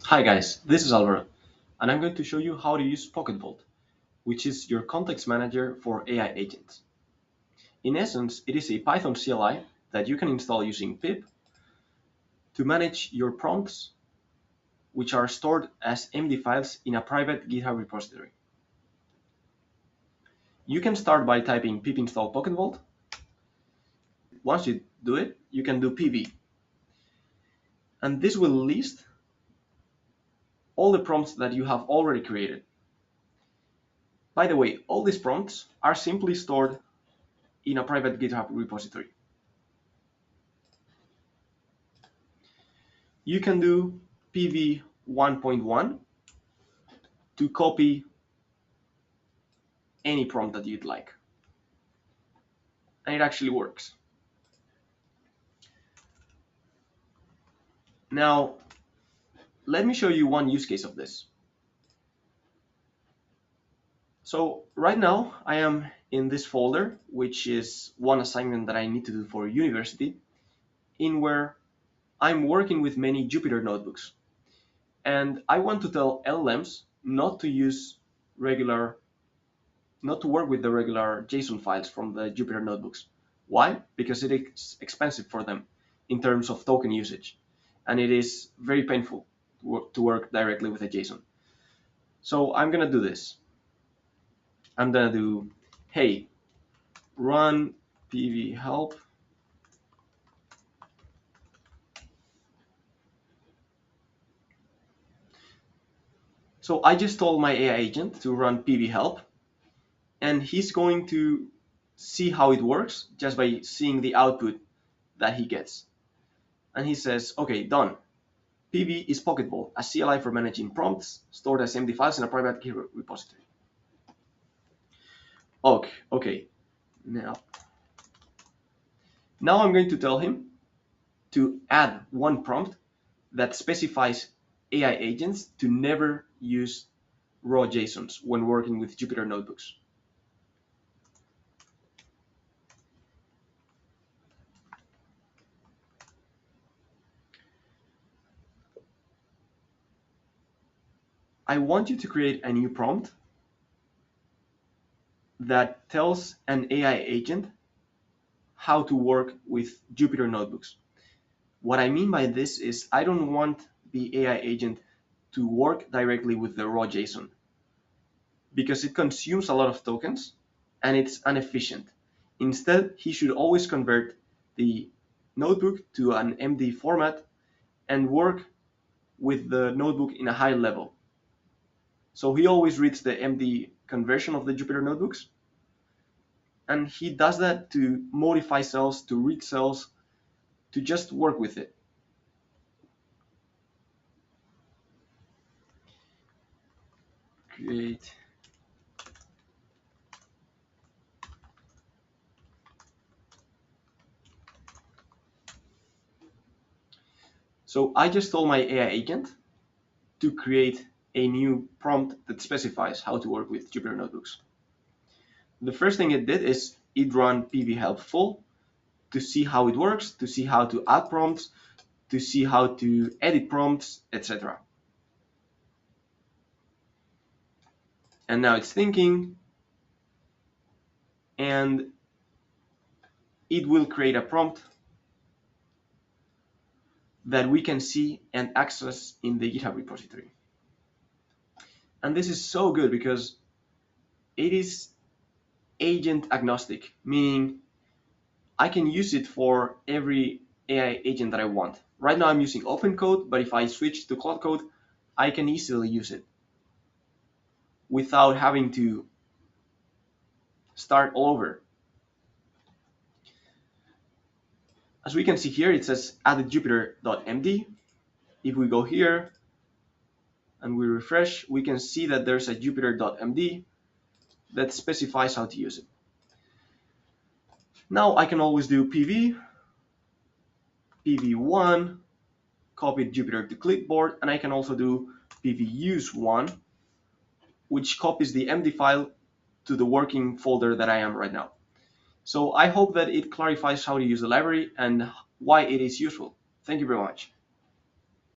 Hi guys, this is Alvaro, and I'm going to show you how to use PocketVault, which is your context manager for AI agents. In essence, it is a Python CLI that you can install using pip to manage your prompts, which are stored as MD files in a private GitHub repository. You can start by typing pip install PocketVault. Once you do it, you can do pv, and this will list all the prompts that you have already created. By the way, all these prompts are simply stored in a private GitHub repository. You can do pv 1.1 to copy any prompt that you'd like. And it actually works. Now, let me show you one use case of this. So right now I am in this folder, which is one assignment that I need to do for university, in where I'm working with many Jupyter notebooks. And I want to tell LLMs not to work with the regular JSON files from the Jupyter notebooks. Why? Because it is expensive for them in terms of token usage, and it is very painful to work directly with a JSON. So I'm gonna do this. I'm gonna do, hey, run pv help. So I just told my AI agent to run pv help, and he's going to see how it works just by seeing the output that he gets. And he says, okay, done. pv is PocketVault, a CLI for managing prompts stored as MD files in a private GitHub repository. Okay. Now I'm going to tell him to add one prompt that specifies AI agents to never use raw JSONs when working with Jupyter notebooks. I want you to create a new prompt that tells an AI agent how to work with Jupyter notebooks. What I mean by this is I don't want the AI agent to work directly with the raw JSON because it consumes a lot of tokens and it's inefficient. Instead, he should always convert the notebook to an MD format and work with the notebook in a high level. So he always reads the MD conversion of the Jupyter notebooks, and he does that to modify cells, to read cells, to just work with it. Create. So I just told my AI agent to create a new prompt that specifies how to work with Jupyter notebooks. The first thing it did is it ran pv help full to see how it works, to see how to add prompts, to see how to edit prompts, etc. And now it's thinking, and it will create a prompt that we can see and access in the GitHub repository. And this is so good because it is agent agnostic, meaning I can use it for every AI agent that I want. Right now I'm using OpenCode, but if I switch to Cloud Code, I can easily use it without having to start all over. As we can see here, it says added Jupyter.md. If we go here and we refresh, we can see that there's a Jupyter.md that specifies how to use it. Now I can always do pv1, copy Jupyter to clipboard, and I can also do pvuse1, which copies the MD file to the working folder that I am right now. So I hope that it clarifies how to use the library and why it is useful. Thank you very much.